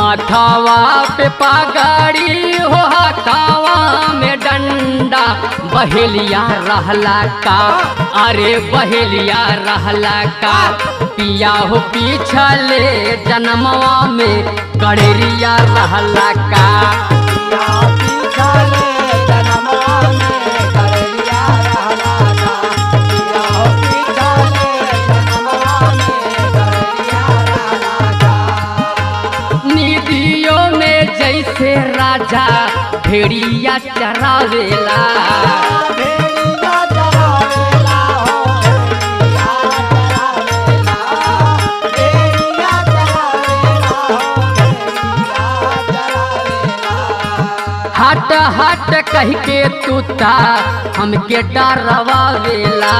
माथावा पे पगड़ी हो हाथावा में डंडा बहेलिया रहला का अरे बहेलिया रहला का पिया हो पिछले जन्मवा में कड़ेरिया रहला का जैसे राजा भेड़िया चरावेला हट हट कह के तूता हमके डरावेला